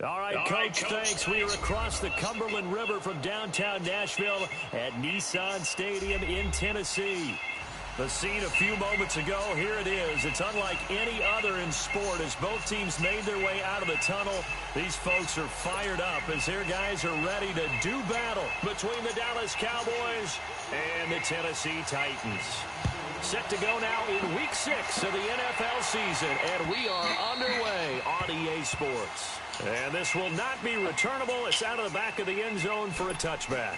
All right, Coach, thanks. We are across the Cumberland River from downtown Nashville at Nissan Stadium in Tennessee. The scene a few moments ago, here it is. It's unlike any other in sport as both teams made their way out of the tunnel. These folks are fired up as their guys are ready to do battle between the Dallas Cowboys and the Tennessee Titans. Set to go now in Week 6 of the NFL season, and we are underway on EA Sports. And this will not be returnable. It's out of the back of the end zone for a touchback.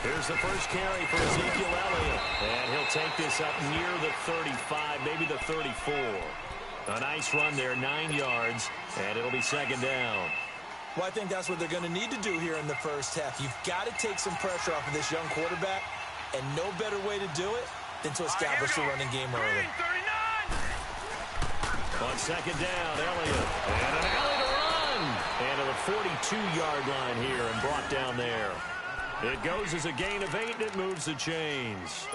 Here's the first carry for Ezekiel Elliott. And he'll take this up near the 35, maybe the 34. A nice run there, 9 yards, and it'll be second down. Well, I think that's what they're going to need to do here in the first half. You've got to take some pressure off of this young quarterback, and no better way to do it than to establish the running game early. On second down, Elliott. And an alley to run. And to the 42-yard line here and brought down there. It goes as a gain of 8, and it moves the chains.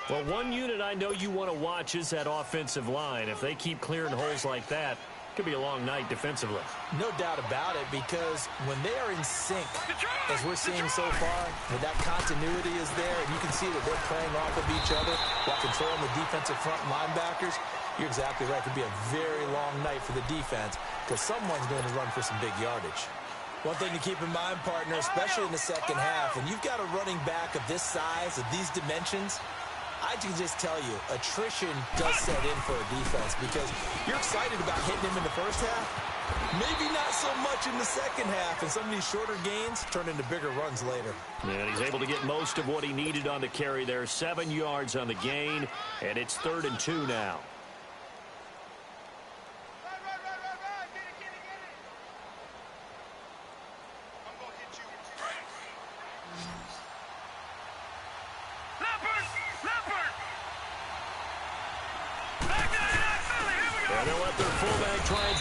Well, one unit I know you want to watch is that offensive line. If they keep clearing holes like that, it could be a long night defensively. No doubt about it, because when they are in sync, as we're seeing so far, when that continuity is there, and you can see that they're playing off of each other while controlling the defensive front linebackers, you're exactly right. It could be a very long night for the defense because someone's going to run for some big yardage. One thing to keep in mind, partner, especially in the second half, when you've got a running back of this size, of these dimensions, I can just tell you, attrition does set in for a defense because you're excited about hitting him in the first half. Maybe not so much in the second half, and some of these shorter gains turn into bigger runs later. And he's able to get most of what he needed on the carry there. 7 yards on the gain, and it's 3rd and 2 now.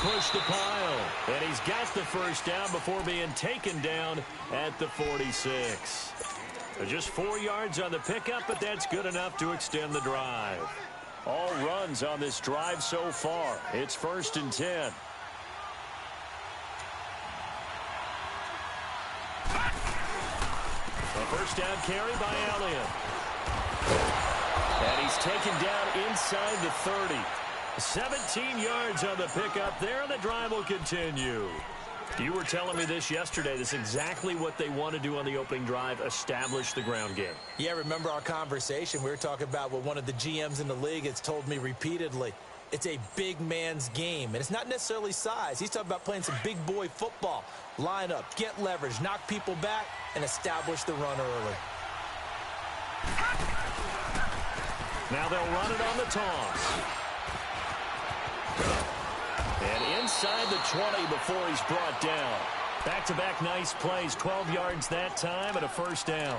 Push the pile, and he's got the first down before being taken down at the 46. Just 4 yards on the pickup, but that's good enough to extend the drive. All runs on this drive so far. It's 1st and 10. A first down carry by Elliott. And he's taken down inside the 30. 17 yards on the pickup there, and the drive will continue. You were telling me this yesterday. This is exactly what they want to do on the opening drive, establish the ground game. Yeah, remember our conversation? We were talking about what one of the GMs in the league has told me repeatedly. It's a big man's game, and it's not necessarily size. He's talking about playing some big boy football. Line up, get leverage, knock people back, and establish the run early. Now they'll run it on the toss. And inside the 20 before he's brought down. Back-to-back nice plays, 12 yards that time and a first down.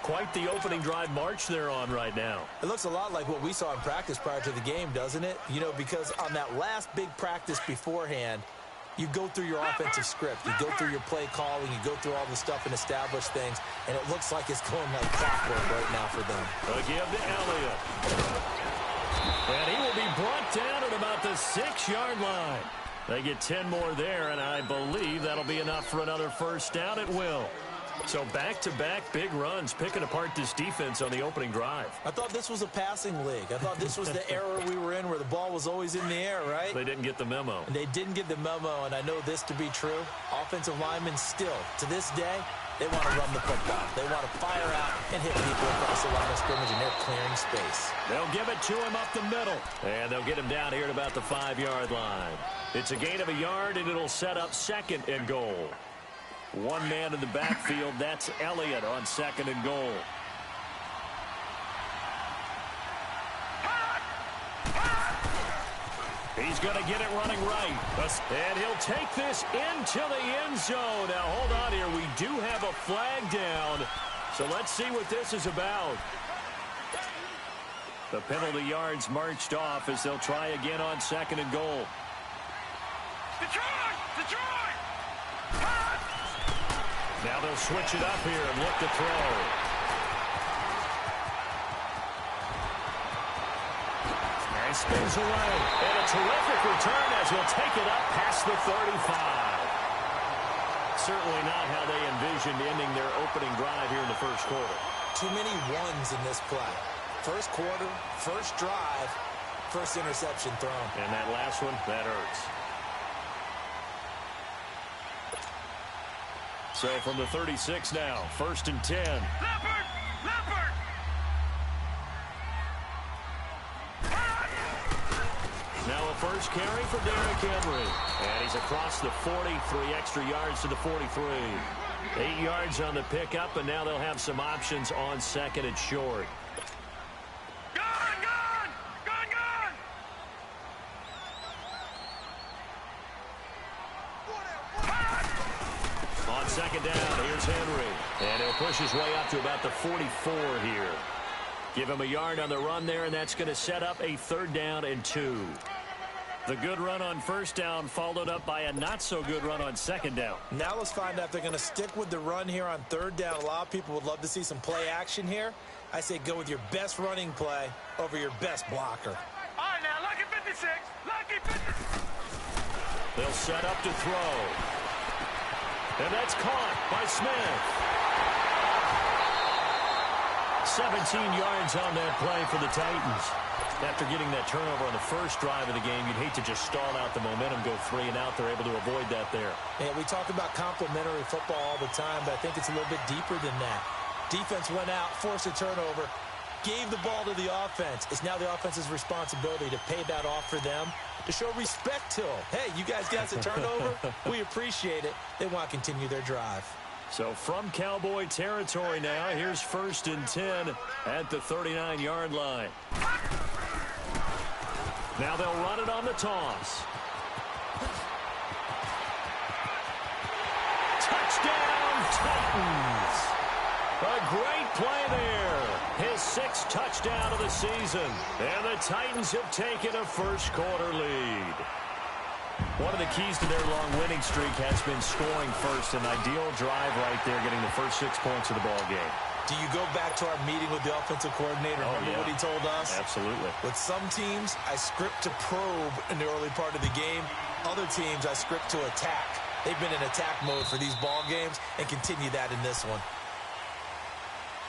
Quite the opening drive march they're on right now. It looks a lot like what we saw in practice prior to the game, doesn't it? You know, because on that last big practice beforehand, you go through your offensive script. You go through your play calling. You go through all the stuff and establish things. And it looks like it's going like clockwork right now for them. A give to Elliott. And he will be brought down at about the 6-yard line. They get 10 more there, and I believe that'll be enough for another first down. It will. So back-to-back big runs, picking apart this defense on the opening drive. I thought this was a passing league. I thought this was the era we were in where the ball was always in the air, right? They didn't get the memo. And they didn't get the memo, and I know this to be true. Offensive linemen still, to this day, they want to run the football. They want to fire out and hit people across the line of scrimmage, and they're clearing space. They'll give it to him up the middle, and they'll get him down here at about the 5-yard line. It's a gain of a yard, and it'll set up 2nd and goal. One man in the backfield, that's Elliott on 2nd and goal. He's going to get it running right. And he'll take this into the end zone. Now, hold on here. We do have a flag down. So let's see what this is about. The penalty yards marched off as they'll try again on 2nd and goal. Detroit! Now they'll switch it up here and look to throw. And spins away. And a terrific return as he'll take it up past the 35. Certainly not how they envisioned ending their opening drive here in the first quarter. Too many ones in this play. First quarter, first drive, first interception thrown. And that last one, that hurts. So from the 36 now, 1st and 10. Leopard! Now a first carry for Derrick Henry. And he's across the 40, 3 extra yards to the 43. 8 yards on the pickup, and now they'll have some options on 2nd and short. On 2nd down, here's Henry. And he'll push his way up to about the 44 here. Give him a yard on the run there, and that's going to set up a 3rd down and 2. The good run on 1st down followed up by a not-so-good run on 2nd down. Now let's find out if they're going to stick with the run here on 3rd down. A lot of people would love to see some play action here. I say go with your best running play over your best blocker. All right, now, lucky 56. Lucky 56. They'll set up to throw. And that's caught by Smith. 17 yards on that play for the Titans. After getting that turnover on the first drive of the game, you'd hate to just stall out the momentum, go 3 and out. They're able to avoid that there. Yeah, we talk about complementary football all the time, but I think it's a little bit deeper than that. Defense went out, forced a turnover, gave the ball to the offense. It's now the offense's responsibility to pay that off for them, to show respect to them. Hey, you guys got a turnover? We appreciate it. They want to continue their drive. So from Cowboy territory now, here's 1st and 10 at the 39-yard line. Now they'll run it on the toss. Touchdown, Titans! A great play there. His 6th touchdown of the season. And the Titans have taken a first-quarter lead. One of the keys to their long winning streak has been scoring first. An ideal drive right there, getting the first 6 points of the ball game. Do you go back to our meeting with the offensive coordinator? Remember what he told us? Absolutely. With some teams, I script to probe in the early part of the game. Other teams, I script to attack. They've been in attack mode for these ball games and continue that in this one.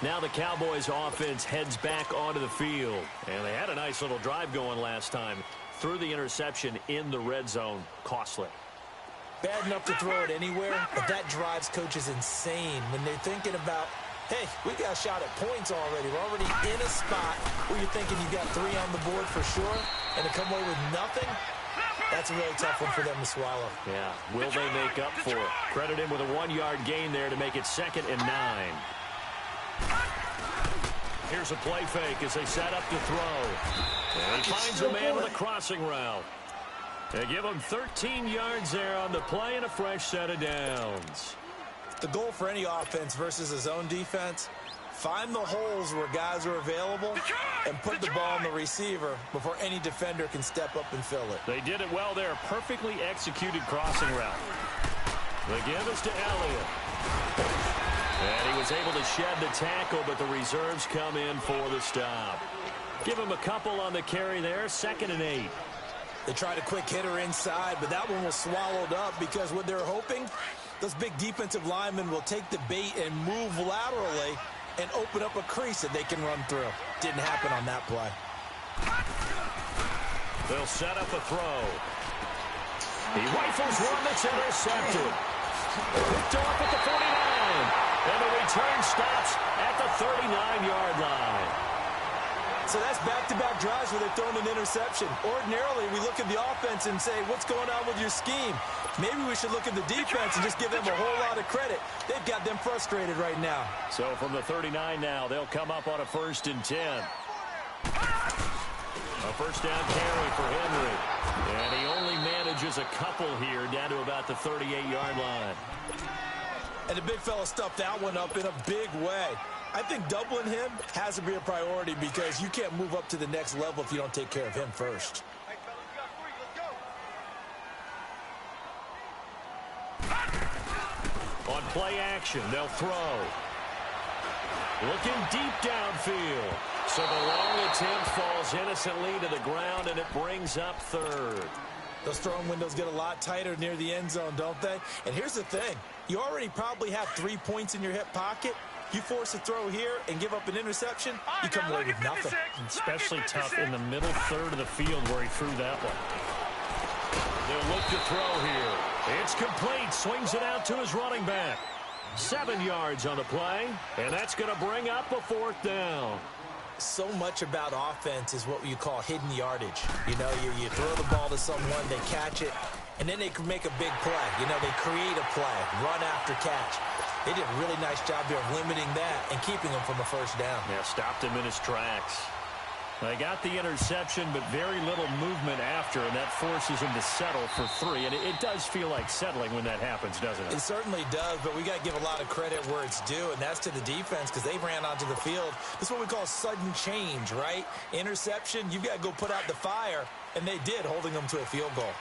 Now the Cowboys offense heads back onto the field. And they had a nice little drive going last time. Threw the interception in the red zone. Costly. Bad enough to throw it anywhere, but that drives coaches insane when they're thinking about, hey, we got a shot at points already. We're already in a spot where you're thinking you got 3 on the board for sure, and to come away with nothing, that's a really tough one for them to swallow. Yeah, will they make up for it? Credit him with a 1-yard gain there to make it 2nd and 9. Here's a play fake as they set up to throw. And he finds a man with a crossing route. They give him 13 yards there on the play and a fresh set of downs. The goal for any offense versus a zone defense, find the holes where guys are available and put the ball on the receiver before any defender can step up and fill it. They did it well there. Perfectly executed crossing route. The give is to Elliott. And he was able to shed the tackle, but the reserves come in for the stop. Give him a couple on the carry there. 2nd and 8. They tried a quick hitter inside, but that one was swallowed up because what they're hoping, those big defensive linemen will take the bait and move laterally and open up a crease that they can run through. Didn't happen on that play. They'll set up a throw. He rifles one that's intercepted. Picked off at the 49. And the return stops at the 39-yard line. So that's back-to-back drives where they've thrown an interception. Ordinarily, we look at the offense and say, what's going on with your scheme? Maybe we should look at the defense and just give them a whole lot of credit. They've got them frustrated right now. So from the 39 now, they'll come up on a 1st and 10. A first down carry for Henry. And he only manages a couple here down to about the 38-yard line. And the big fella stuffed that one up in a big way. I think doubling him has to be a priority because you can't move up to the next level if you don't take care of him first. Hey, fellas, we got 3. Let's go. On play action, they'll throw. Looking deep downfield. So the long attempt falls innocently to the ground, and it brings up third. Those throwing windows get a lot tighter near the end zone, don't they? And here's the thing. You already probably have 3 points in your hip pocket. You force a throw here and give up an interception, you come away with nothing. Especially tough in the middle third of the field where he threw that one. They'll look to throw here. It's complete. Swings it out to his running back. 7 yards on the play, and that's going to bring up a 4th down. So much about offense is what you call hidden yardage. You know, you throw the ball to someone, they catch it, and then they can make a big play. You know, they create a play, run after catch. They did a really nice job there of limiting that and keeping him from a first down. Yeah, stopped him in his tracks. They got the interception, but very little movement after, and that forces him to settle for 3. And it does feel like settling when that happens, doesn't it? It certainly does, but we got to give a lot of credit where it's due, and that's to the defense because they ran onto the field. This is what we call sudden change, right? Interception, you've got to go put out the fire, and they did, holding them to a field goal.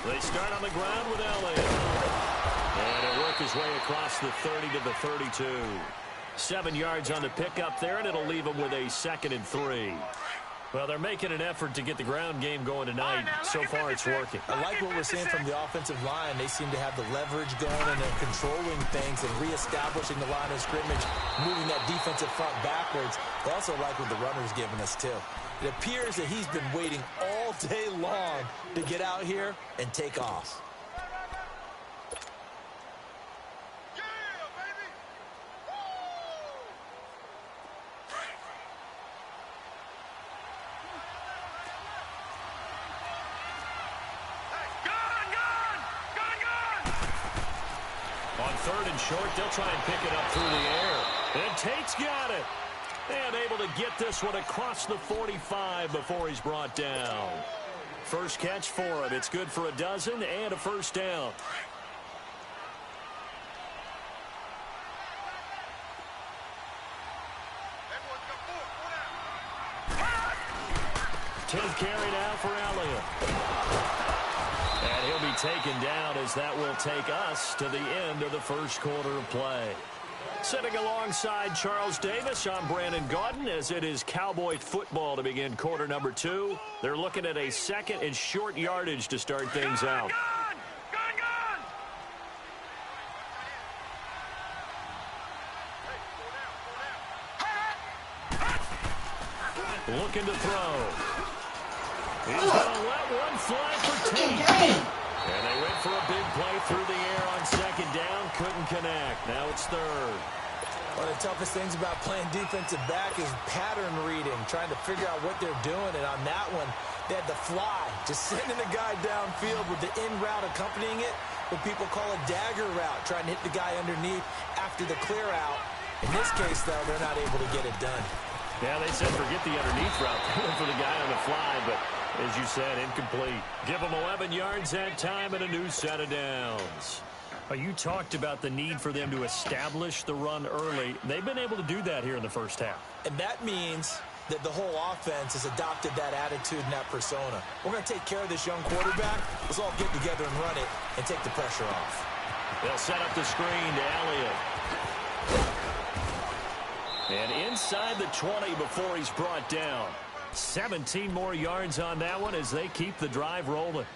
They start on the ground with Elliott. And he'll work his way across the 30 to the 32. 7 yards on the pickup there, and it'll leave him with a 2nd and 3. Well, they're making an effort to get the ground game going tonight. So far, it's working. I like what we're seeing from the offensive line. They seem to have the leverage going, and they're controlling things and reestablishing the line of scrimmage, moving that defensive front backwards. I also like what the runner's giving us, too. It appears that he's been waiting all day long to get out here and take off. On 3rd and short, they'll try and pick it up through the air. And Tate's got it. And able to get this one across the 45 before he's brought down. First catch for him. It's good for a dozen and a first down. Tenth carry now for Elliott. And he'll be taken down as that will take us to the end of the first quarter of play. Sitting alongside Charles Davis, I'm Brandon Gaudin as it is Cowboy football to begin quarter number 2. They're looking at a 2nd and short yardage to start things out. Looking to throw. He's going to let one fly for Tate. And they went for a big play through the air on 2nd down. Couldn't connect. Now it's 3rd. One of the toughest things about playing defensive back is pattern reading, trying to figure out what they're doing. And on that one, they had the fly, just sending the guy downfield with the in route accompanying it, what people call a dagger route, trying to hit the guy underneath after the clear out. In this case, though, they're not able to get it done. Yeah, they said forget the underneath route. They went for the guy on the fly, but as you said, incomplete. Give them 11 yards that time and a new set of downs. You talked about the need for them to establish the run early. They've been able to do that here in the first half. And that means that the whole offense has adopted that attitude and that persona. We're going to take care of this young quarterback. Let's all get together and run it and take the pressure off. They'll set up the screen to Elliott. And inside the 20 before he's brought down. 17 more yards on that one as they keep the drive rolling.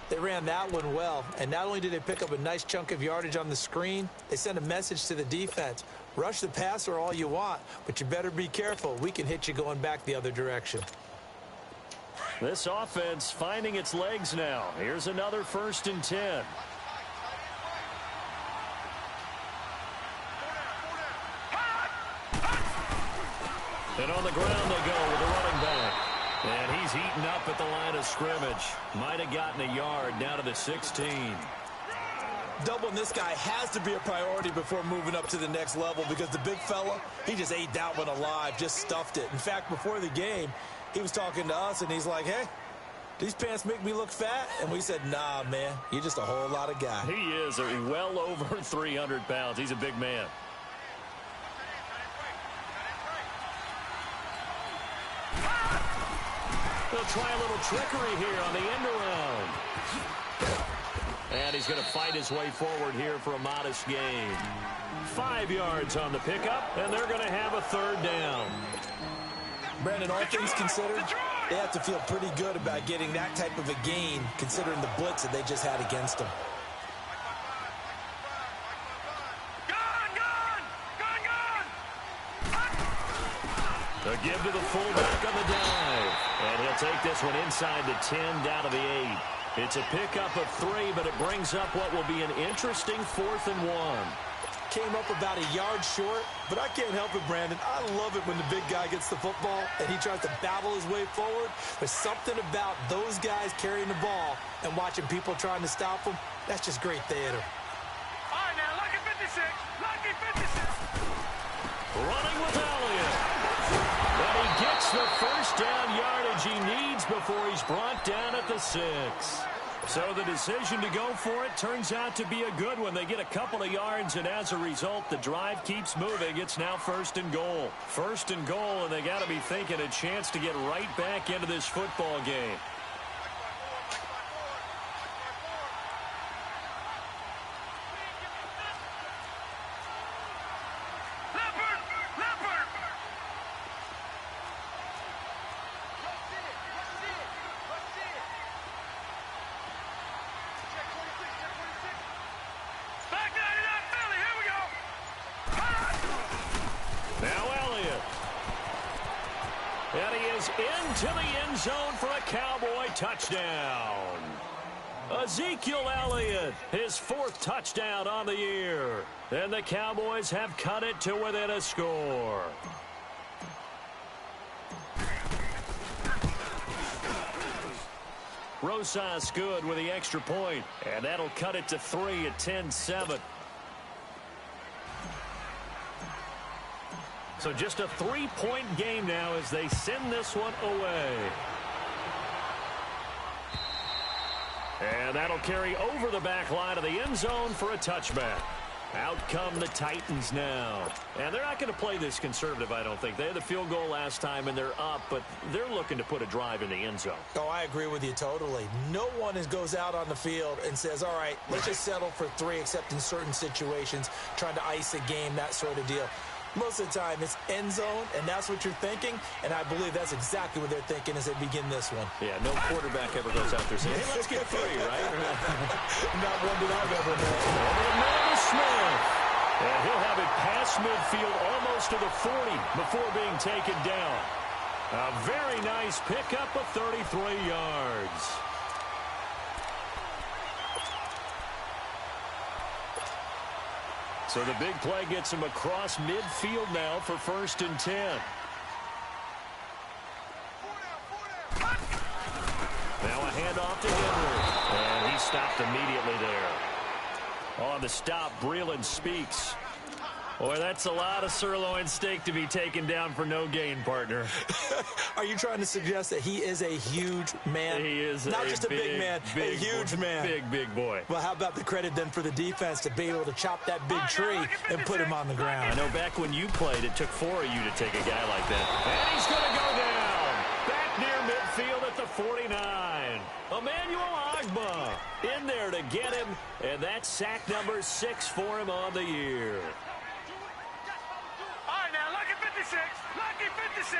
They ran that one well, and not only did they pick up a nice chunk of yardage on the screen, they sent a message to the defense. Rush the passer all you want, but you better be careful. We can hit you going back the other direction. This offense finding its legs now. Here's another 1st and 10. And on the ground they go with the running back. And he's eaten up at the line of scrimmage. Might have gotten a yard down to the 16. Doubling this guy has to be a priority before moving up to the next level because the big fella, he just ate that one alive, just stuffed it. In fact, before the game, he was talking to us, and he's like, hey, these pants make me look fat. And we said, nah, man, you're just a whole lot of guy. He is well over 300 pounds. He's a big man. They'll try a little trickery here on the end around. And he's going to fight his way forward here for a modest gain. 5 yards on the pickup, and they're going to have a third down. Brandon, all things considered, they have to feel pretty good about getting that type of a gain, considering the blitz that they just had against them. A give to the fullback on the dive. And he'll take this one inside the 10, down to the 8. It's a pickup of 3, but it brings up what will be an interesting 4th and 1. Came up about a yard short, but I can't help it, Brandon. I love it when the big guy gets the football and he tries to battle his way forward. There's something about those guys carrying the ball and watching people trying to stop them. That's just great theater. All right, now, lucky 56. Lucky 56. Running with Elliott. And he gets the first down yardage he needs before he's brought down at the 6. So the decision to go for it turns out to be a good one. They get a couple of yards, and as a result, the drive keeps moving. It's now 1st and goal. 1st and goal, and they got to be thinking a chance to get right back into this football game. And he is into the end zone for a Cowboy touchdown. Ezekiel Elliott, his 4th touchdown on the year. And the Cowboys have cut it to within a score. Rosas good with the extra point. And that'll cut it to 3 at 10-7. So just a 3-point game now as they send this one away. And that'll carry over the back line of the end zone for a touchback. Out come the Titans now. And they're not going to play this conservative, I don't think. They had the field goal last time, and they're up, but they're looking to put a drive in the end zone. Oh, I agree with you totally. No one goes out on the field and says, all right, let's just settle for 3, except in certain situations, trying to ice a game, that sort of deal. Most of the time, it's end zone, and that's what you're thinking, and I believe that's exactly what they're thinking as they begin this one. Yeah, no quarterback ever goes out there saying, hey, let's get 3, right? Not one that I've ever met. And Smith. And he'll have it past midfield almost to the 40 before being taken down. A very nice pickup of 33 yards. So the big play gets him across midfield now for 1st and 10. Now a handoff to Henry. And he stopped immediately there. On the stop, Breeland speaks. Boy, that's a lot of sirloin steak to be taken down for no gain, partner. Are you trying to suggest that he is a huge man? He is not just a big man, a huge man. Big boy. Well, how about the credit then for the defense to be able to chop that big tree and put him on the ground? I know back when you played, it took 4 of you to take a guy like that. And he's going to go down. Back near midfield at the 49. Emmanuel Agba in there to get him. And that's sack number 6 for him on the year. Lucky 56.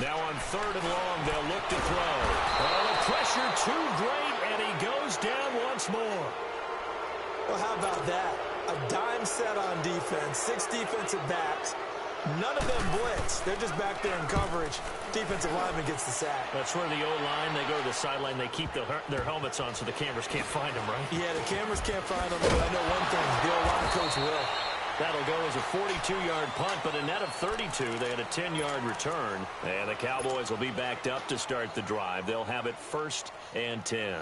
Now on 3rd and long, they'll look to throw. Oh, the pressure too great, and he goes down once more. Well, how about that? A dime set on defense, 6 defensive backs. None of them blitz. They're just back there in coverage. Defensive lineman gets the sack. That's where the O-line, they go to the sideline, they keep their helmets on so the cameras can't find them, right? Yeah, the cameras can't find them, but I know one thing. The O-line coach will. That'll go as a 42-yard punt, but a net of 32. They had a 10-yard return. And the Cowboys will be backed up to start the drive. They'll have it 1st and 10.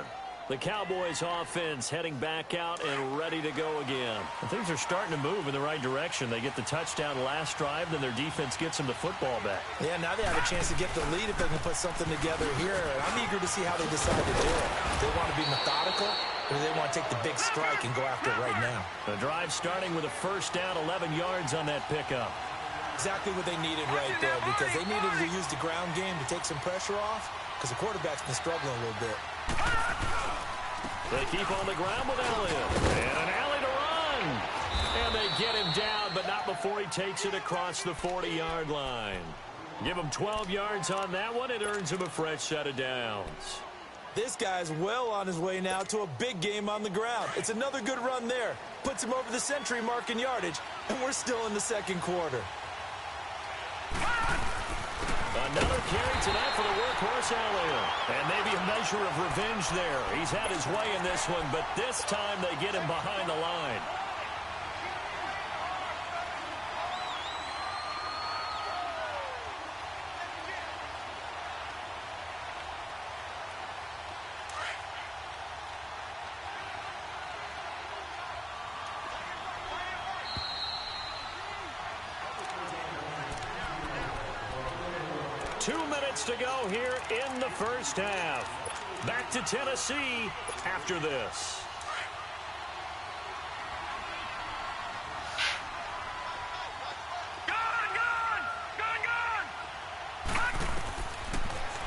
The Cowboys offense heading back out and ready to go again. And things are starting to move in the right direction. They get the touchdown last drive, then their defense gets them the football back. Yeah, now they have a chance to get the lead if they can put something together here. And I'm eager to see how they decide to do it. Do they want to be methodical, or do they want to take the big strike and go after it right now? The drive starting with a first down, 11 yards on that pickup. Exactly what they needed right there, because they needed to use the ground game to take some pressure off, because the quarterback's been struggling a little bit. They keep on the ground with Elliott. And an alley to run. And they get him down, but not before he takes it across the 40-yard line. Give him 12 yards on that one. It earns him a fresh set of downs. This guy's well on his way now to a big game on the ground. It's another good run there. Puts him over the century mark in yardage, and we're still in the second quarter. Another carry tonight for the workhorse Elliott. And maybe a measure of revenge there. He's had his way in this one, but this time they get him behind the line. To go here in the first half. Back to Tennessee after this.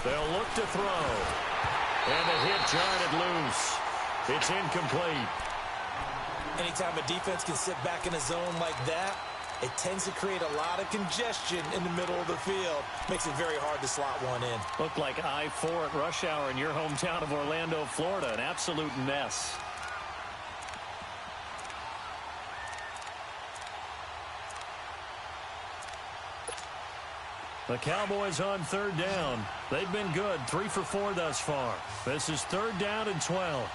They'll look to throw. And the hit jarred loose. It's incomplete. Anytime a defense can sit back in a zone like that, it tends to create a lot of congestion in the middle of the field. Makes it very hard to slot one in. Looked like I-4 at rush hour in your hometown of Orlando, Florida. An absolute mess. The Cowboys on third down. They've been good, 3 for 4 thus far. This is third down and 12.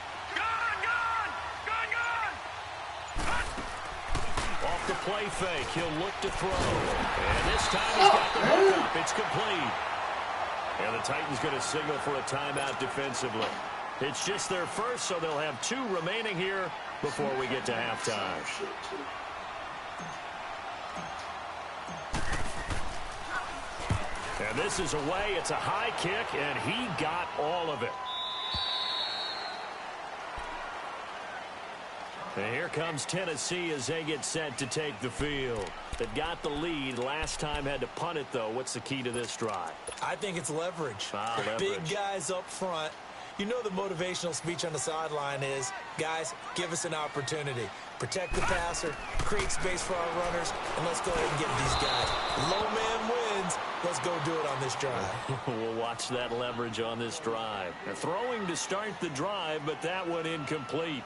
The play fake. He'll look to throw. And this time he's got the hook up. It's complete. And the Titans going to signal for a timeout defensively. It's just their first, so they'll have 2 remaining here before we get to halftime. And this is away. It's a high kick, and he got all of it. And here comes Tennessee as they get set to take the field. They've got the lead. Last time had to punt it, though. What's the key to this drive? I think it's leverage. Leverage. Big guys up front. You know the motivational speech on the sideline is, guys, give us an opportunity. Protect the passer, create space for our runners, and let's go ahead and get these guys. Low man wins. Let's go do it on this drive. We'll watch that leverage on this drive. They're throwing to start the drive, but that one incomplete.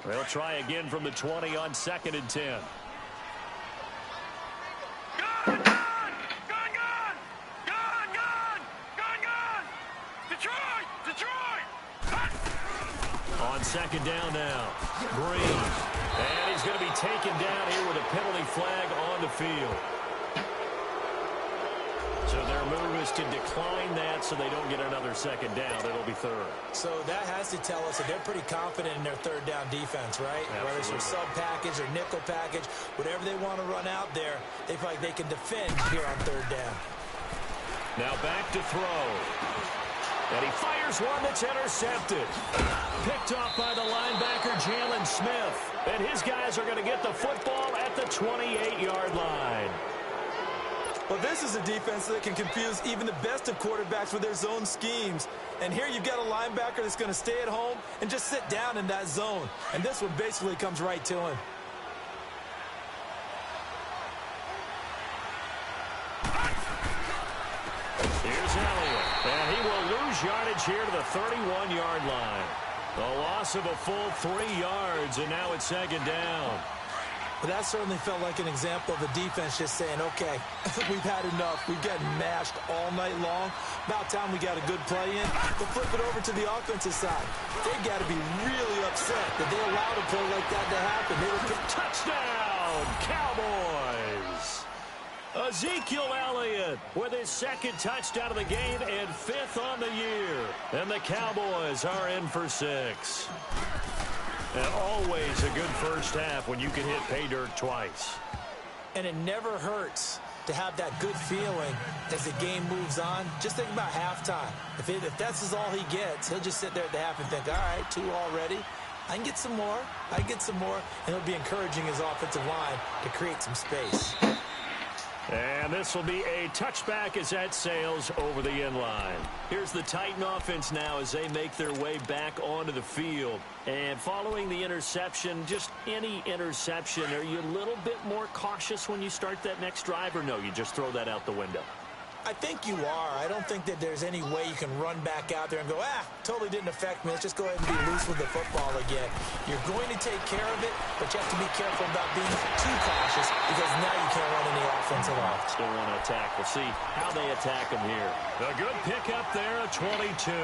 They'll try again from the 20 on 2nd and 10. Gun! Detroit! On 2nd down now. Green. And he's going to be taken down here with a penalty flag on the field. So their move is to decline that so they don't get another 2nd down. It'll be 3rd. So that has to tell us that they're pretty confident in their 3rd down defense, right? Absolutely. Whether it's their sub package or nickel package, whatever they want to run out there, they feel like they can defend here on 3rd down. Now back to throw. And he fires one that's intercepted. Picked off by the linebacker, Jalen Smith. And his guys are going to get the football at the 28-yard line. Well, this is a defense that can confuse even the best of quarterbacks with their zone schemes. And here you've got a linebacker that's going to stay at home and just sit down in that zone. And this one basically comes right to him. Here's Elliott. And he will lose yardage here to the 31-yard line. A loss of a full 3 yards, and now it's 2nd down. But that certainly felt like an example of the defense just saying, okay, we've had enough. We've gotten mashed all night long. About time we got a good play in. We'll flip it over to the offensive side. They've got to be really upset that they allowed a play like that to happen. They were touchdown, Cowboys. Ezekiel Elliott with his second touchdown of the game and 5th on the year. And the Cowboys are in for 6. And always a good first half when you can hit pay dirt twice. And it never hurts to have that good feeling as the game moves on. Just think about halftime. If that's all he gets, he'll just sit there at the half and think, all right, 2 already. I can get some more. I can get some more. And he'll be encouraging his offensive line to create some space. And this will be a touchback as that sails over the end line. Here's the Titan offense now as they make their way back onto the field. And following the interception, just any interception, are you a little bit more cautious when you start that next drive, or no, you just throw that out the window? I think you are. I don't think that there's any way you can run back out there and go, totally didn't affect me. Let's just go ahead and be loose with the football again. You're going to take care of it, but you have to be careful about being too cautious because now you can't run any offense at all. Still want to attack. We'll see how they attack them here. A good pickup there, a 22.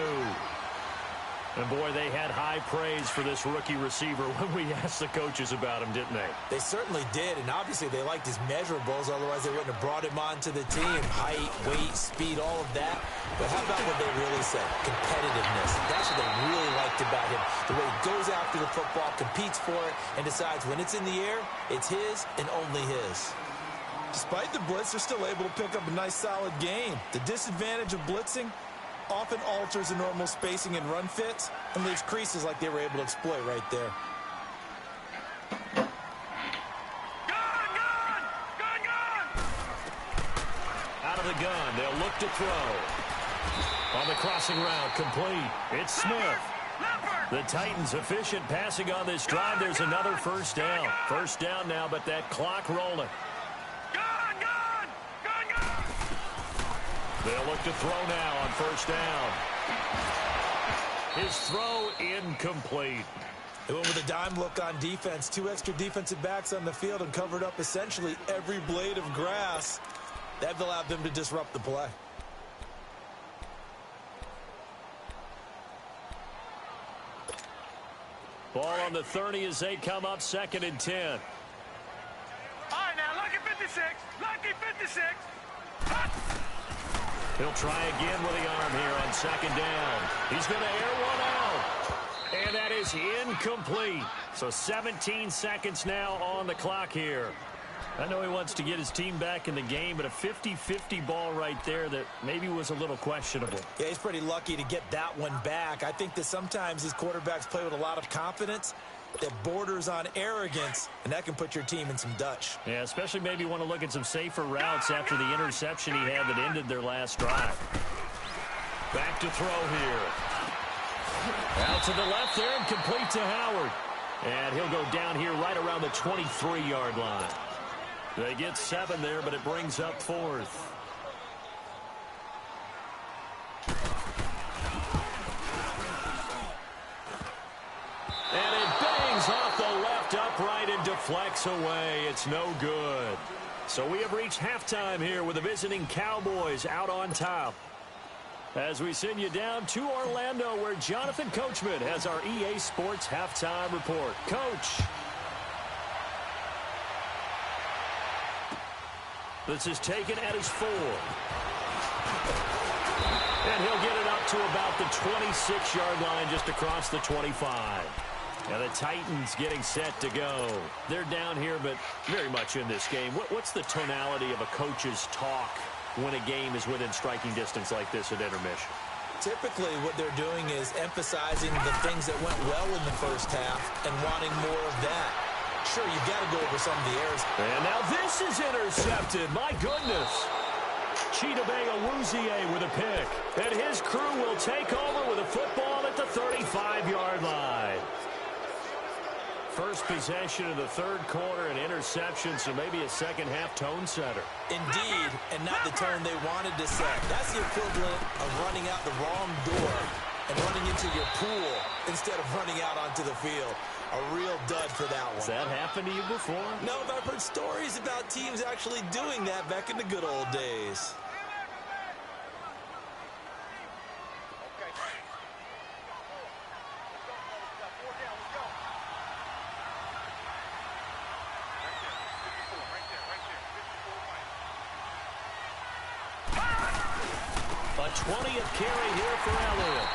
And, boy, they had high praise for this rookie receiver when we asked the coaches about him, didn't they? They certainly did, and obviously they liked his measurables. Otherwise, they wouldn't have brought him onto the team. Height, weight, speed, all of that. But how about what they really said? Competitiveness. That's what they really liked about him. The way he goes after the football, competes for it, and decides when it's in the air, it's his and only his. Despite the blitz, they're still able to pick up a nice, solid game. The disadvantage of blitzing often alters the normal spacing and run fits and leaves creases like they were able to exploit right there. Out of the gun, they'll look to throw. On the crossing route, complete. It's Smith. The Titans efficient passing on this drive. There's another first down. First down now, but that clock rolling. They'll look to throw now on first down. His throw incomplete. They went with a dime look on defense. 2 extra defensive backs on the field and covered up essentially every blade of grass. That allowed them to disrupt the play. Ball on the 30 as they come up 2nd and 10. All right, now, lucky 56. Lucky 56. He'll try again with the arm here on 2nd down. He's going to air one out. And that is incomplete. So 17 seconds now on the clock here. I know he wants to get his team back in the game, but a 50-50 ball right there that maybe was a little questionable. Yeah, he's pretty lucky to get that one back. I think that sometimes these quarterbacks play with a lot of confidence that borders on arrogance, and that can put your team in some Dutch. Yeah, especially maybe want to look at some safer routes after the interception he had that ended their last drive. Back to throw here. Out to the left there and complete to Howard. And he'll go down here right around the 23-yard line. They get 7 there, but it brings up 4th. And it bangs off the left upright and deflects away. It's no good. So we have reached halftime here with the visiting Cowboys out on top. As we send you down to Orlando, where Jonathan Coachman has our EA Sports halftime report. Coach. This is taken at his 4. And he'll get it up to about the 26-yard line, just across the 25. Now the Titans getting set to go. They're down here, but very much in this game. What's the tonality of a coach's talk when a game is within striking distance like this at intermission? Typically, what they're doing is emphasizing the things that went well in the first half and wanting more of that. Sure, you've got to go over some of the errors. And now this is intercepted. My goodness. Chidobe Awuzie with a pick. And his crew will take over with a football at the 35-yard line. First possession of the third quarter, an interception, so maybe a second-half tone setter. Indeed, and not the tone they wanted to set. That's the equivalent of running out the wrong door and running into your pool instead of running out onto the field. A real dud for that one. Has that happened to you before? No, but I've heard stories about teams actually doing that back in the good old days. 20th carry here for Elliott.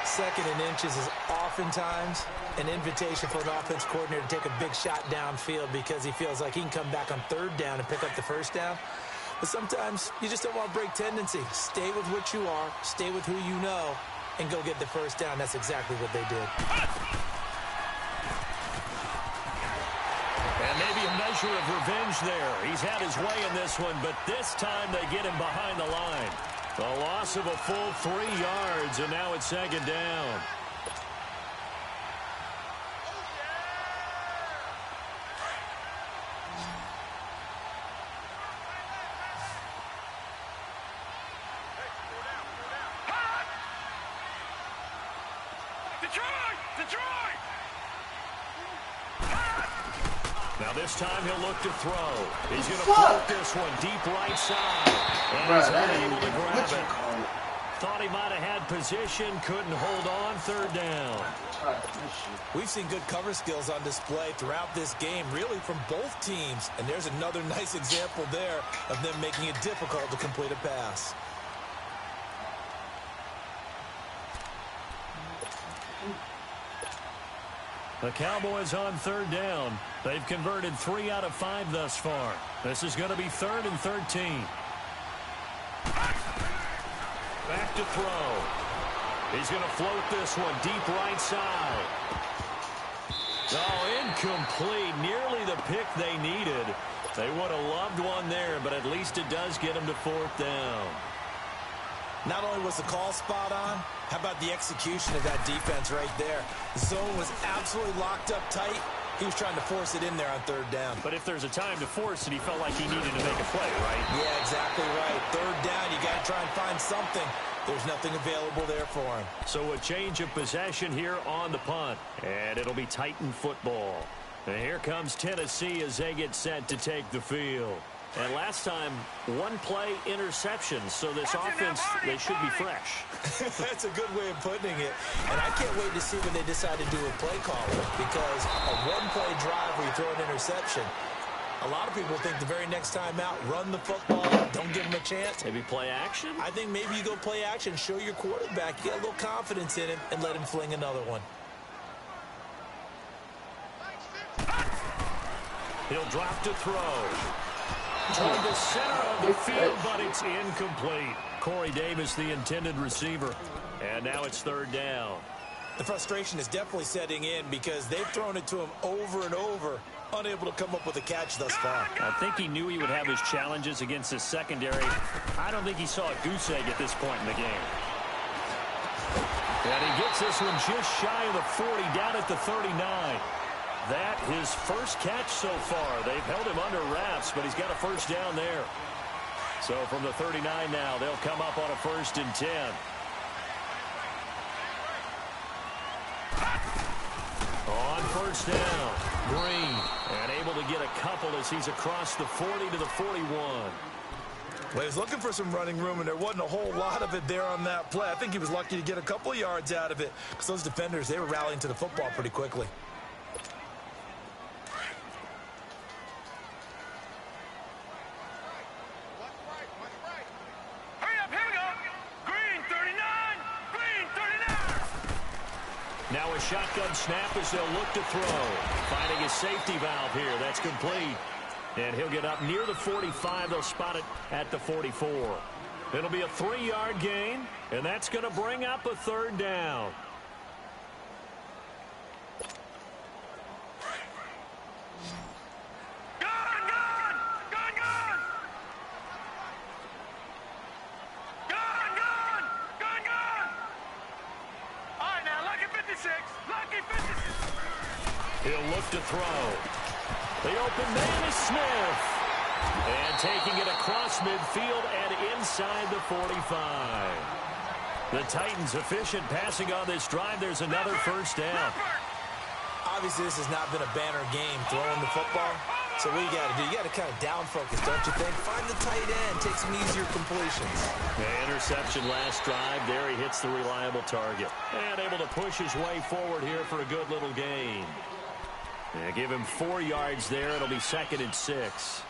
Second and inches is oftentimes an invitation for an offense coordinator to take a big shot downfield because he feels like he can come back on third down and pick up the first down. But sometimes you just don't want to break tendency. Stay with what you are, stay with who you know, and go get the first down. That's exactly what they did. And maybe a measure of revenge there. He's had his way in this one, but this time they get him behind the line. A loss of a full 3 yards, and now it's second down. Now this time he'll look to throw. He's going to float this one deep right side. And he's unable to grab it. Thought he might have had position, couldn't hold on, third down. We've seen good cover skills on display throughout this game, really from both teams. And there's another nice example there of them making it difficult to complete a pass. The Cowboys on third down. They've converted 3 out of 5 thus far. This is going to be 3rd and 13. Back to throw. He's going to float this one deep right side. Oh, incomplete. Nearly the pick they needed. They would have loved one there, but at least it does get them to 4th down. Not only was the call spot on, how about the execution of that defense right there? The zone was absolutely locked up tight. He was trying to force it in there on third down. But if there's a time to force it, he felt like he needed to make a play, right? Yeah, exactly right. Third down, you got to try and find something. There's nothing available there for him. So a change of possession here on the punt. And it'll be Titan football. And here comes Tennessee as they get set to take the field. And last time, 1-play interception. So this offense, they should be fresh. That's a good way of putting it. And I can't wait to see when they decide to do a play call. Because a 1-play drive where you throw an interception, a lot of people think the very next time out, run the football, don't give them a chance. Maybe play action? I think maybe you go play action, show your quarterback, you get a little confidence in him, and let him fling another one. He'll drop to throw. Toward the center of the field, but it's incomplete. Corey Davis, the intended receiver. And now it's third down. The frustration is definitely setting in because they've thrown it to him over and over, unable to come up with a catch thus far. I think he knew he would have his challenges against his secondary. I don't think he saw a goose egg at this point in the game. And he gets this one just shy of the 40, down at the 39. That his first catch so far. They've held him under wraps, but he's got a first down there. So from the 39 now, they'll come up on a 1st and 10. On first down, Green, and able to get a couple as he's across the 40 to the 41. Well, he was looking for some running room, and there wasn't a whole lot of it there on that play. I think he was lucky to get a couple of yards out of it because those defenders, they were rallying to the football pretty quickly. Now a shotgun snap as they'll look to throw. Finding a safety valve here. That's complete. And he'll get up near the 45. They'll spot it at the 44. It'll be a 3-yard gain, and that's going to bring up a 3rd down. He'll look to throw. The open man is Smith. And taking it across midfield and inside the 45. The Titans efficient passing on this drive. There's another first down. Obviously, this has not been a banner game throwing the football. So what you got to do, you got to kind of down focus, don't you think? Find the tight end, take some easier completions. The interception last drive. There he hits the reliable target. And able to push his way forward here for a good little gain. And give him 4 yards there. It'll be 2nd and 6.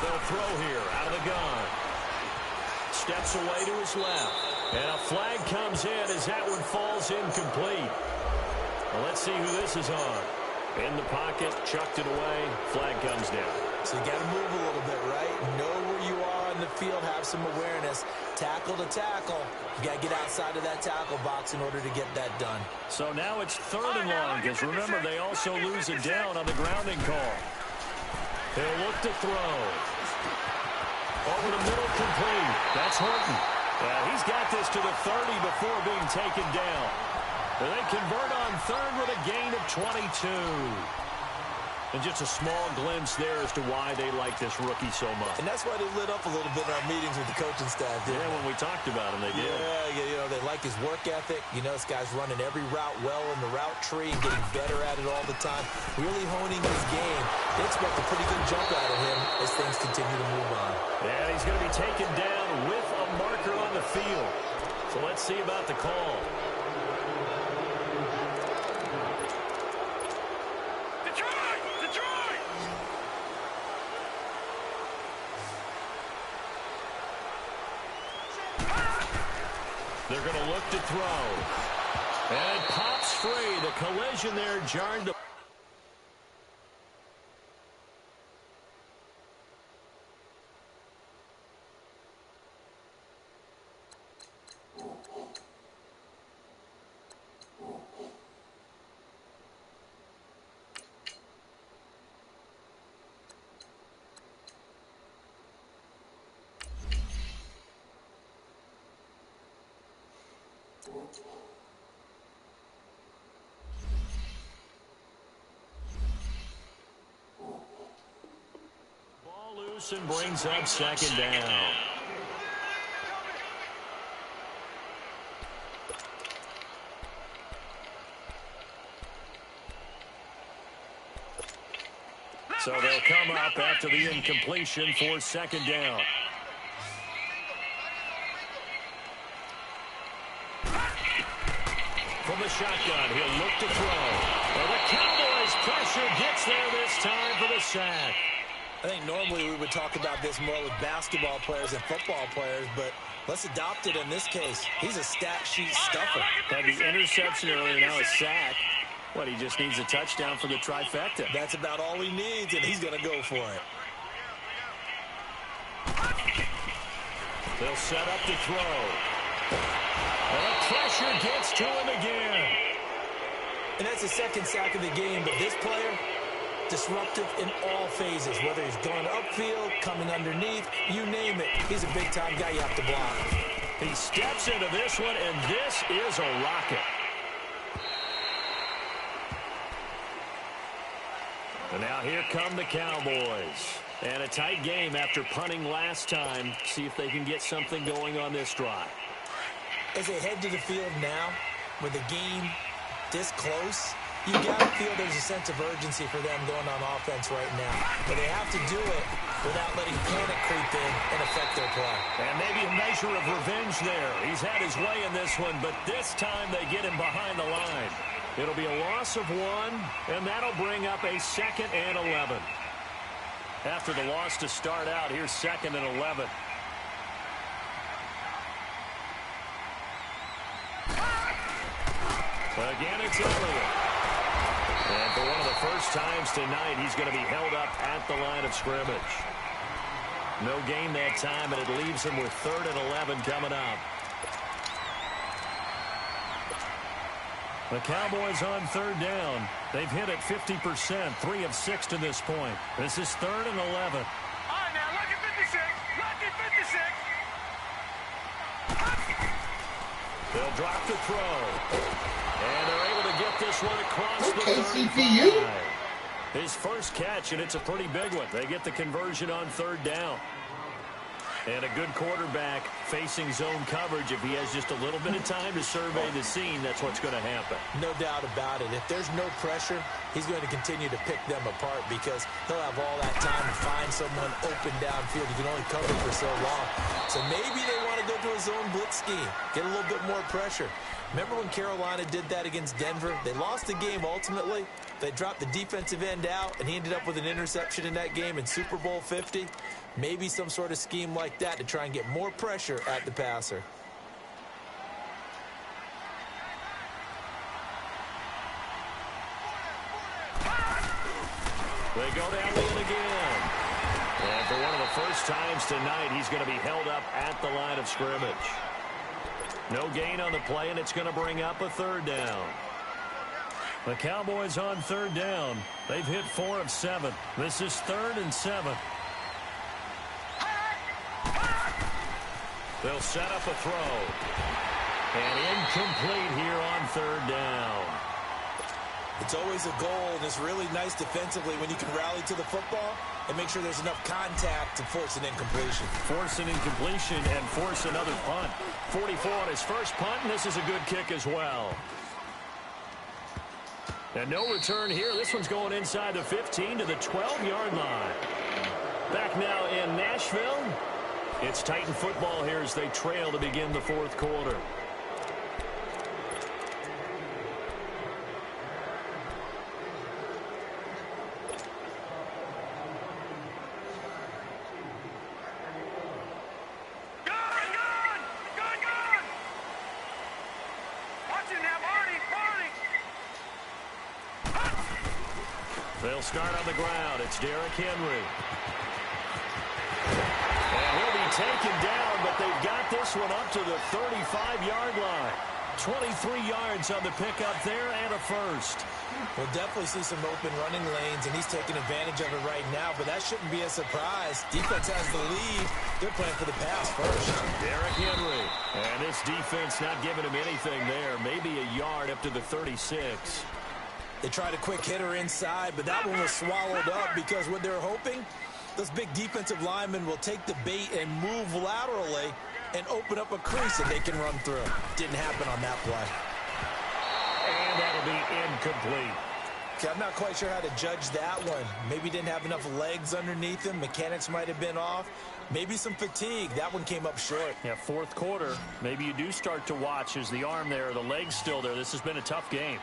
they'll throw here out of the gun. Steps away to his left. And a flag comes in as that one falls incomplete. Well, let's see who this is on. In the pocket, chucked it away. Flag comes down. So you got to move a little bit, right? Know where you are on the field, have some awareness. Tackle to tackle. You got to get outside of that tackle box in order to get that done. So now it's 3rd and long, because remember, they also lose it down on the grounding call. He'll look to throw. Over the middle, complete. That's Horton. He's got this to the 30 before being taken down. And they convert on 3rd with a gain of 22. And just a small glimpse there as to why they like this rookie so much. And that's why they lit up a little bit in our meetings with the coaching staff. Yeah, when we talked about him, they did. Yeah, you know, they like his work ethic. You know, this guy's running every route well in the route tree and getting better at it all the time. Really honing his game. They expect a pretty good jump out of him as things continue to move on. And he's going to be taken down with a marker on the field. So let's see about the call. They're going to look to throw. And it pops free. The collision there jarred the... Ball loose and brings up 2nd down. So they'll come up after the incompletion for 2nd down. From the shotgun, he'll look to throw. Well, the Cowboys' pressure gets there this time for the sack. I think normally we would talk about this more with basketball players and football players, but let's adopt it in this case. He's a stat sheet stuffer. Had the interception earlier, now a sack. What, he just needs a touchdown for the trifecta. That's about all he needs, and he's going to go for it. They'll set up to throw. And the pressure gets to him again. And that's the 2nd sack of the game, but this player, disruptive in all phases, whether he's going upfield, coming underneath, you name it. He's a big-time guy you have to block. He steps into this one, and this is a rocket. And now here come the Cowboys. And a tight game after punting last time. See if they can get something going on this drive. As they head to the field now, with the game this close, you got to feel there's a sense of urgency for them going on offense right now. But they have to do it without letting panic creep in and affect their play. And maybe a measure of revenge there. He's had his way in this one, but this time they get him behind the line. It'll be a loss of 1, and that'll bring up a 2nd and 11. After the loss to start out, here's 2nd and 11. Again, it's Elliott. And for one of the first times tonight, he's going to be held up at the line of scrimmage. No gain that time, and it leaves him with 3rd and 11 coming up. The Cowboys on 3rd down. They've hit it 50%, 3 of 6 to this point. This is 3rd and 11. All right, now, lucky 56. Lucky 56. They'll drop the throw. And they're able to get this one across the 35. His first catch, and it's a pretty big one. They get the conversion on 3rd down. And a good quarterback facing zone coverage. If he has just a little bit of time to survey the scene, that's what's going to happen. No doubt about it. If there's no pressure, he's going to continue to pick them apart because he'll have all that time to find someone open downfield. He can only cover for so long. So maybe they want to go to a zone blitz scheme, get a little bit more pressure. Remember when Carolina did that against Denver? They lost the game ultimately, They dropped the defensive end out, and he ended up with an interception in that game in Super Bowl 50. Maybe some sort of scheme like that to try and get more pressure at the passer. They go down the end again. And for one of the first times tonight, he's going to be held up at the line of scrimmage. No gain on the play, and it's going to bring up a third down. The Cowboys on third down. They've hit 4 of 7. This is 3rd and 7. They'll set up a throw. And incomplete here on third down. It's always a goal, and it's really nice defensively when you can rally to the football and make sure there's enough contact to force an incompletion. Force an incompletion and force another punt. 44 on his first punt, and this is a good kick as well. And no return here. This one's going inside the 15 to the 12-yard line. Back now in Nashville. It's Titan football here as they trail to begin the fourth quarter. They'll start on the ground. It's Derrick Henry. And he'll be taken down, but they've got this one up to the 35-yard line. 23 yards on the pickup there and a first. We'll definitely see some open running lanes, and he's taking advantage of it right now, but that shouldn't be a surprise. Defense has the lead. They're playing for the pass first. Derrick Henry. And this defense not giving him anything there. Maybe a yard up to the 36. They tried a quick hitter inside, but that one was swallowed up because what they're hoping, those big defensive linemen will take the bait and move laterally and open up a crease that they can run through. Didn't happen on that play. And that'll be incomplete. Okay, I'm not quite sure how to judge that one. Maybe didn't have enough legs underneath him. Mechanics might have been off. Maybe some fatigue. That one came up short. Yeah, fourth quarter, maybe you do start to watch as the arm there, the leg's still there. This has been a tough game.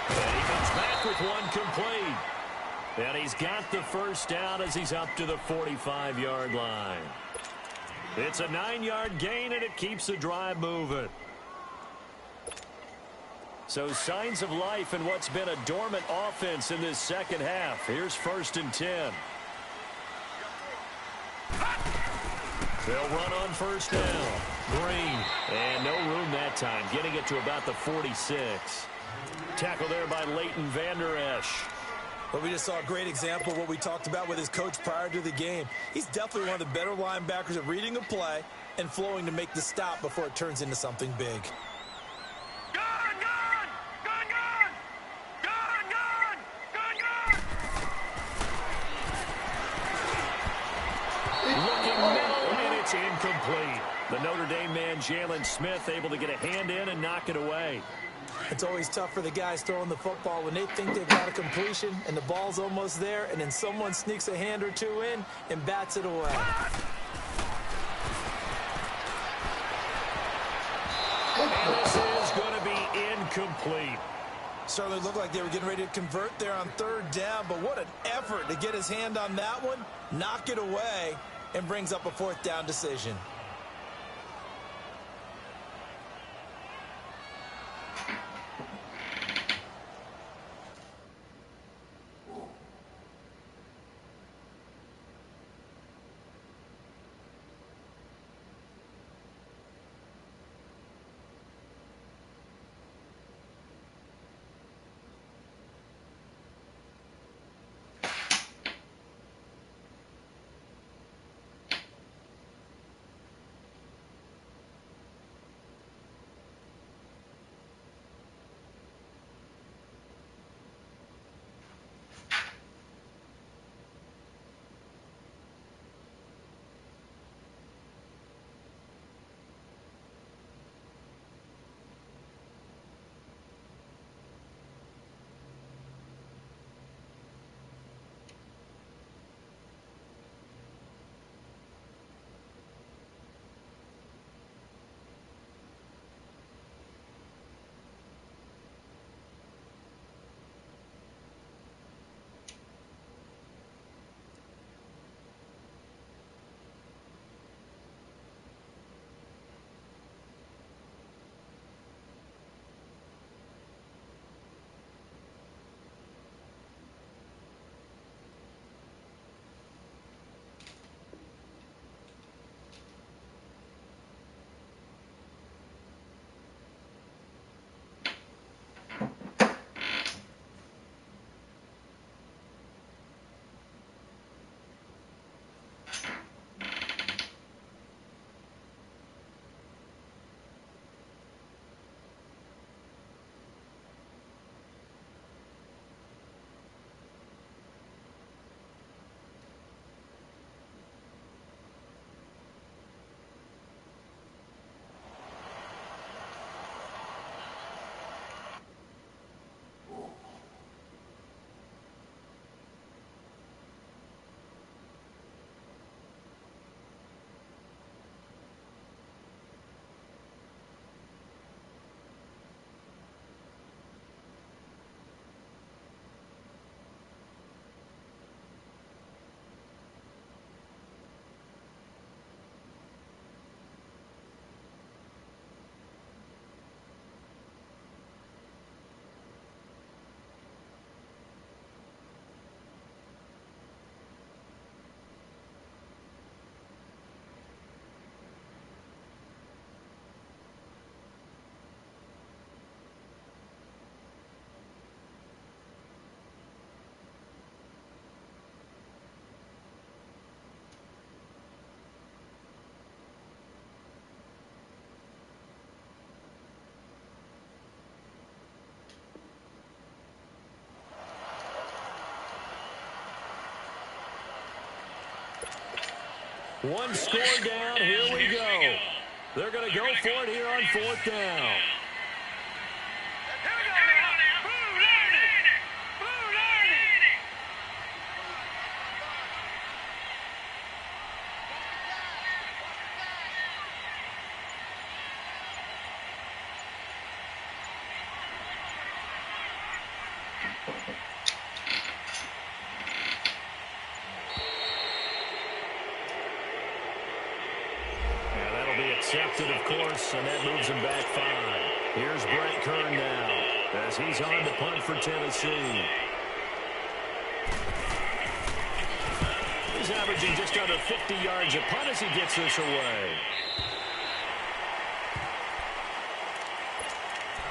And he comes back with one complete. And he's got the first down as he's up to the 45-yard line. It's a 9-yard gain, and it keeps the drive moving. So signs of life in what's been a dormant offense in this second half. Here's 1st and 10. They'll run on first down. Green. And no room that time. Getting it to about the 46. Tackle there by Leighton Vander Esch. But we just saw a great example of what we talked about with his coach prior to the game. He's definitely one of the better linebackers at reading a play and flowing to make the stop before it turns into something big. Looking middle, and it's incomplete. The Notre Dame man, Jalen Smith, able to get a hand in and knock it away. It's always tough for the guys throwing the football when they think they've got a completion and the ball's almost there, and then someone sneaks a hand or two in and bats it away. And this is going to be incomplete. Certainly looked like they were getting ready to convert there on third down, but what an effort to get his hand on that one, knock it away, and brings up a 4th down decision. One score down. Here we go. They're going to go for it here on 4th down. Accepted, of course, and that moves him back 5. Here's Brett Kern now as he's on to punt for Tennessee. He's averaging just under 50 yards a punt as he gets this away.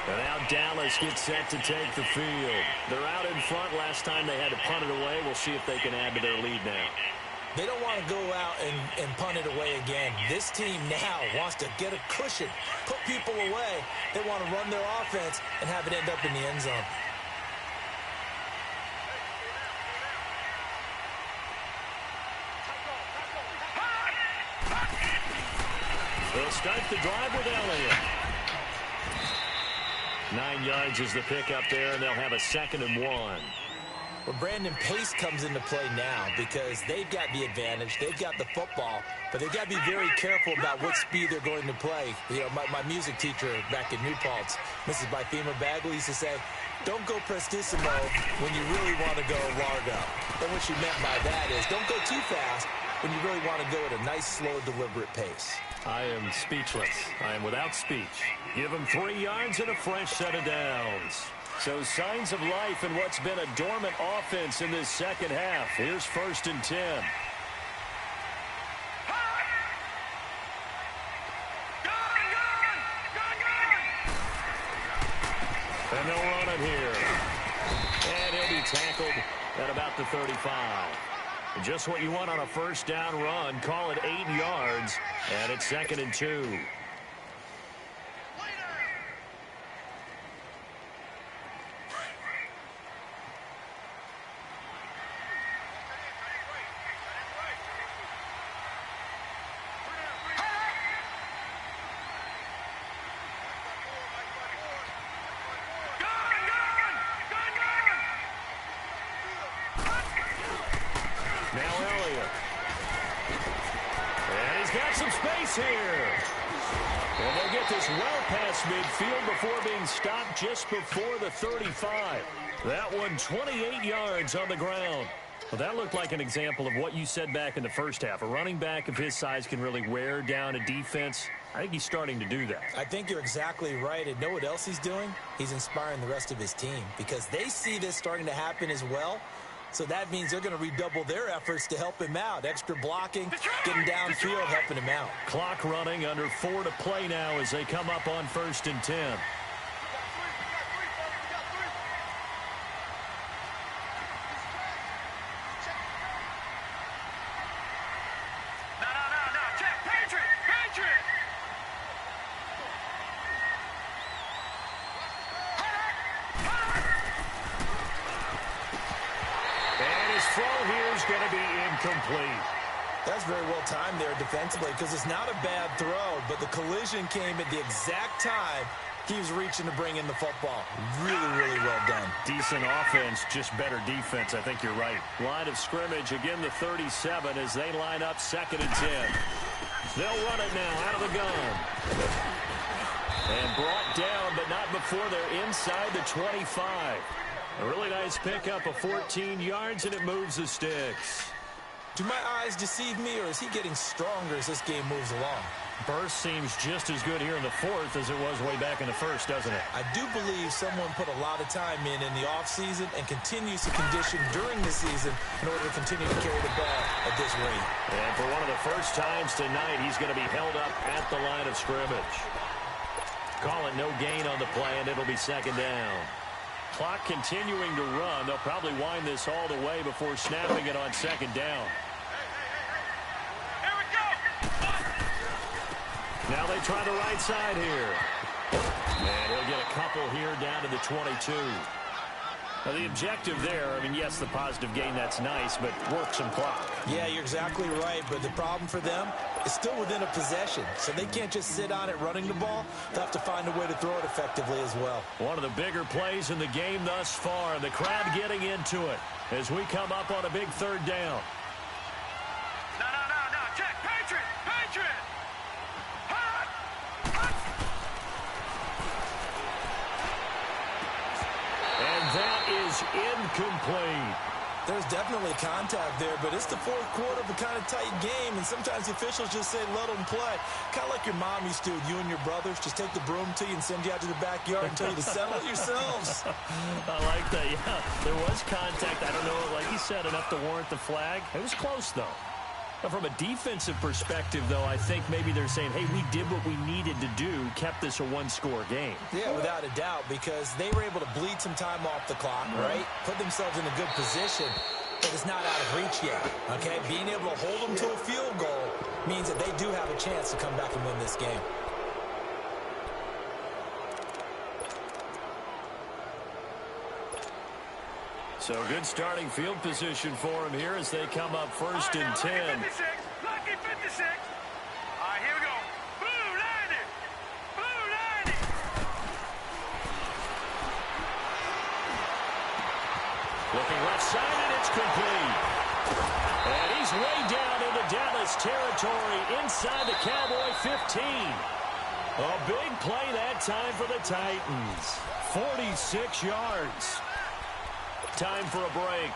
And now Dallas gets set to take the field. They're out in front. Last time they had to punt it away. We'll see if they can add to their lead now. They don't want to go out and punt it away again. This team now wants to get a cushion, put people away. They want to run their offense and have it end up in the end zone. They'll start the drive with Elliott. 9 yards is the pickup there, and they'll have a 2nd and 1. Well, Brandon, pace comes into play now because they've got the advantage. They've got the football, but they've got to be very careful about what speed they're going to play. You know, my music teacher back in New Paltz, Mrs. Bythema Bagley, used to say, don't go prestissimo when you really want to go largo. And what she meant by that is don't go too fast when you really want to go at a nice, slow, deliberate pace. I am speechless. I am without speech. Give them 3 yards and a fresh set of downs. So signs of life in what's been a dormant offense in this second half. Here's 1st and 10. And they'll run it here. And he'll be tackled at about the 35. Just what you want on a 1st down run. Call it 8 yards. And it's 2nd and 2. Here. And they'll get this well past midfield before being stopped just before the 35. That one 28 yards on the ground. Well, that looked like an example of what you said back in the first half. A running back of his size can really wear down a defense. I think he's starting to do that. I think you're exactly right. And know what else he's doing? He's inspiring the rest of his team because they see this starting to happen as well. So that means they're going to redouble their efforts to help him out. Extra blocking, getting downfield, helping him out. Clock running, under 4 to play now as they come up on 1st and 10. Complete. That's very well timed there defensively because it's not a bad throw, but the collision came at the exact time he was reaching to bring in the football. Really, really well done. Decent offense, just better defense. I think you're right. Line of scrimmage, again the 37 as they line up 2nd and 10. They'll run it now out of the gun. And brought down, but not before they're inside the 25. A really nice pickup of 14 yards, and it moves the sticks. Do my eyes deceive me, or is he getting stronger as this game moves along? Burst seems just as good here in the 4th as it was way back in the 1st, doesn't it? I do believe someone put a lot of time in the offseason and continues to condition during the season in order to continue to carry the ball at this rate. And for one of the first times tonight, he's going to be held up at the line of scrimmage. Call it no gain on the play, and it'll be 2nd down. Clock continuing to run. They'll probably wind this all the way before snapping it on 2nd down. Now they try the right side here. And he'll get a couple here down to the 22. Well, the objective there, I mean, yes, the positive gain, that's nice, but work some clock. Yeah, you're exactly right, but the problem for them is still within a possession, so they can't just sit on it running the ball. They'll have to find a way to throw it effectively as well. One of the bigger plays in the game thus far, and the crowd getting into it as we come up on a big third down. No. Check. Patriot. And that is incomplete. There's definitely contact there, but it's the fourth quarter of a kind of tight game, and sometimes the officials just say, let them play. Kind of like your mom used to with you and your brothers. Just take the broom to you and send you out to the backyard and tell you to settle it yourselves. I like that, yeah. There was contact. I don't know, like you said, enough to warrant the flag. It was close, though. Now, from a defensive perspective, though, I think maybe they're saying, hey, we did what we needed to do, kept this a one-score game. Yeah, without a doubt, because they were able to bleed some time off the clock, right? Put themselves in a good position, but it's not out of reach yet, okay? Being able to hold them to a field goal means that they do have a chance to come back and win this game. So good starting field position for him here as they come up first and 10. Lucky 56. All right, here we go. Blue 90. Looking left side, and it's complete. And he's way down into Dallas territory inside the Cowboy 15. A big play that time for the Titans. 46 yards. Time for a break.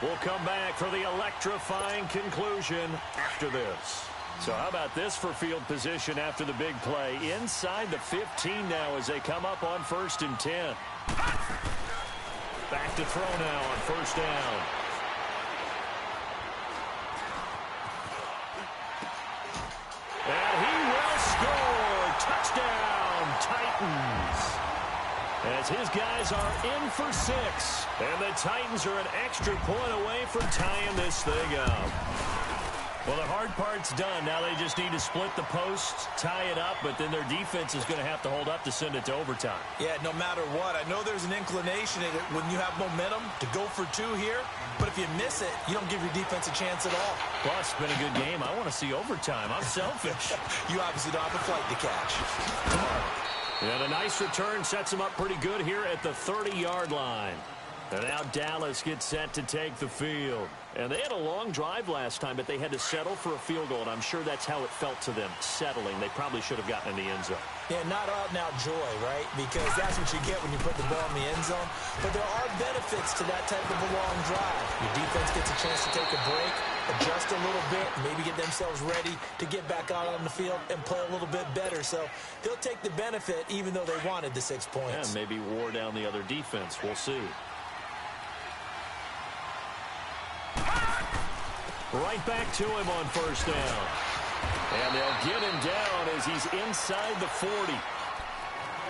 We'll come back for the electrifying conclusion after this. So how about this for field position after the big play? Inside the 15 now as they come up on first and 10. Back to throw now on first down. And he will score. Touchdown, Titans. As his guys are in for 6. And the Titans are an extra point away from tying this thing up. Well, the hard part's done. Now they just need to split the posts, tie it up, but then their defense is going to have to hold up to send it to overtime. Yeah, no matter what. I know there's an inclination in it when you have momentum to go for 2 here, but if you miss it, you don't give your defense a chance at all. Plus, it's been a good game. I want to see overtime. I'm selfish. You obviously don't have a flight to catch. And a nice return sets them up pretty good here at the 30-yard line. And now Dallas gets set to take the field. And they had a long drive last time, but they had to settle for a field goal, and I'm sure that's how it felt to them, settling. They probably should have gotten in the end zone. Yeah, not out-and-out joy, right? Because that's what you get when you put the ball in the end zone. But there are benefits to that type of a long drive. Your defense gets a chance to take a break, adjust a little bit, maybe get themselves ready to get back out on the field and play a little bit better. So they'll take the benefit even though they wanted the 6 points. Yeah, maybe wore down the other defense. We'll see. Right back to him on first down. And they'll get him down as he's inside the 40.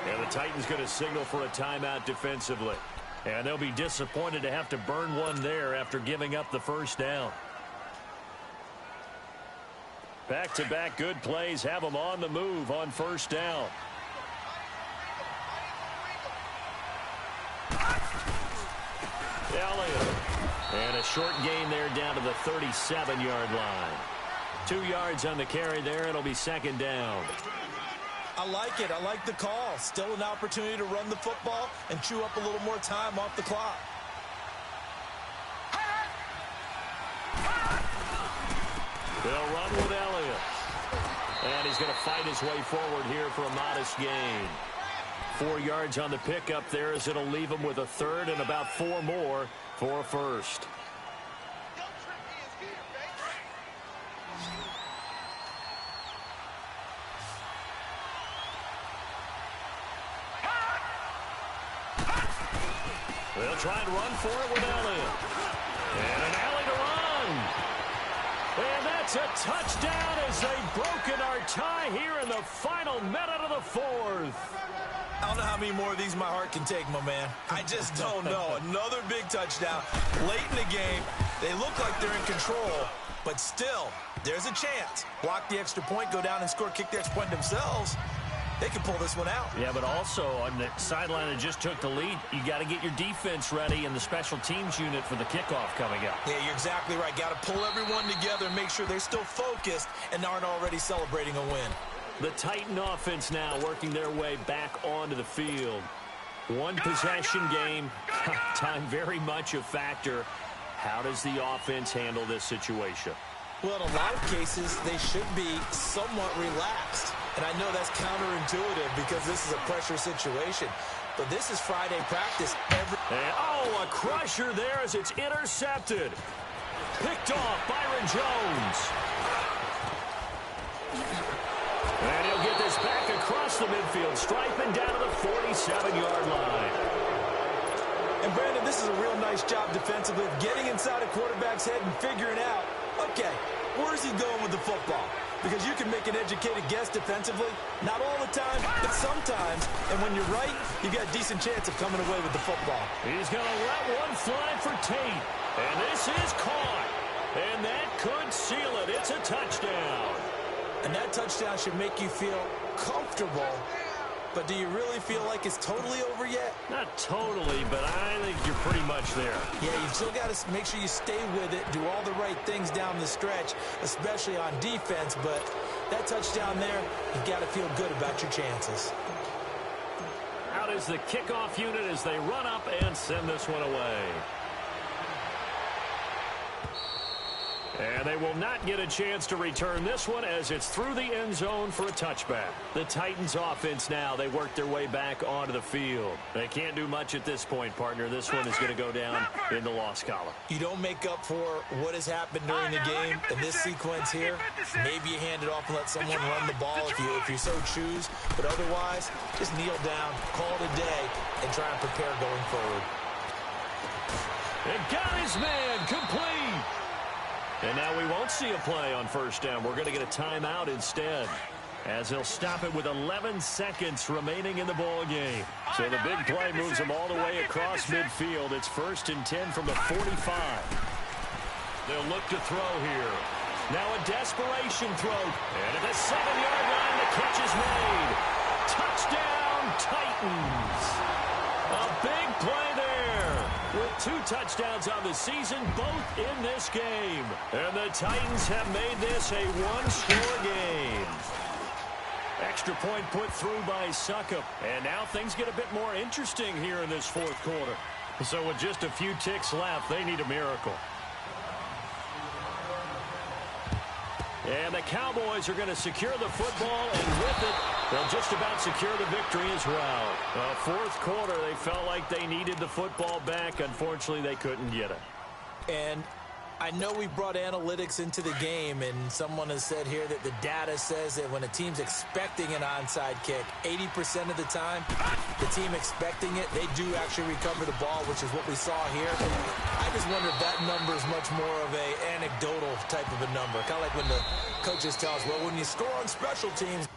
And the Titans going to signal for a timeout defensively. And they'll be disappointed to have to burn one there after giving up the first down. Back-to-back good plays have them on the move on first down. Elliott. And a short gain there down to the 37-yard line. 2 yards on the carry there. It'll be second down. I like it. I like the call. Still an opportunity to run the football and chew up a little more time off the clock. They'll run with Elliott. And he's going to fight his way forward here for a modest gain. 4 yards on the pickup there as it'll leave him with a third and about 4 more for a first. They'll try and run for it with Elliott. And an alley to run. And that's a touchdown as they've broken our tie here in the final minute of the fourth. I don't know how many more of these my heart can take, my man. I just don't know. Another big touchdown. Late in the game, they look like they're in control, but still, there's a chance. Block the extra point, go down and score, kick the extra point themselves. they can pull this one out. Yeah, but also on the sideline that just took the lead, you got to get your defense ready and the special teams unit for the kickoff coming up. Yeah, you're exactly right. Got to pull everyone together and make sure they're still focused and aren't already celebrating a win. The Titan offense now working their way back onto the field. One possession game, time very much a factor. How does the offense handle this situation? Well, in a lot of cases, they should be somewhat relaxed. And I know that's counterintuitive because this is a pressure situation. But this is Friday practice. A crusher there as it's intercepted. Picked off Byron Jones. And he'll get this back across the midfield, striping down to the 47-yard line. And, Brandon, this is a real nice job defensively of getting inside a quarterback's head and figuring out, okay, where's he going with the football? Because you can make an educated guess defensively. Not all the time, but sometimes. And when you're right, you've got a decent chance of coming away with the football. He's going to let one fly for Tate. And this is caught. And that could seal it. It's a touchdown. And that touchdown should make you feel comfortable. But do you really feel like it's totally over yet? Not totally, but I think you're pretty much there. Yeah, you've still got to make sure you stay with it, do all the right things down the stretch, especially on defense. But that touchdown there, you've got to feel good about your chances. Out is the kickoff unit as they run up and send this one away. And they will not get a chance to return this one as it's through the end zone for a touchback. The Titans offense now, they work their way back onto the field. They can't do much at this point, partner. This one is going to go down in the loss column. You don't make up for what has happened during the game in this sequence here. Maybe you hand it off and let someone run the ball if you so choose. But otherwise, just kneel down, call it a day, and try and prepare going forward. And got his man complete. And now we won't see a play on first down. We're going to get a timeout instead, as he'll stop it with 11 seconds remaining in the ball game. So the big play moves them all the way across midfield. It's 1st and 10 from the 45. They'll look to throw here. Now a desperation throw. And at the 7-yard line, the catch is made. Touchdown, Titans. A big play there. With 2 touchdowns on the season, both in this game. And the Titans have made this a one-score game. Extra point put through by Suckup. And now things get a bit more interesting here in this 4th quarter. So with just a few ticks left, they need a miracle. And the Cowboys are going to secure the football, and with it, they'll just about secure the victory as well. 4th quarter, they felt like they needed the football back. Unfortunately, they couldn't get it. And I know we brought analytics into the game, and someone has said here that the data says that when a team's expecting an onside kick, 80% of the time, the team expecting it, they do actually recover the ball, which is what we saw here. I just wonder if that number is much more of an anecdotal type of a number. Kind of like when the coaches tell us, well, when you score on special teams...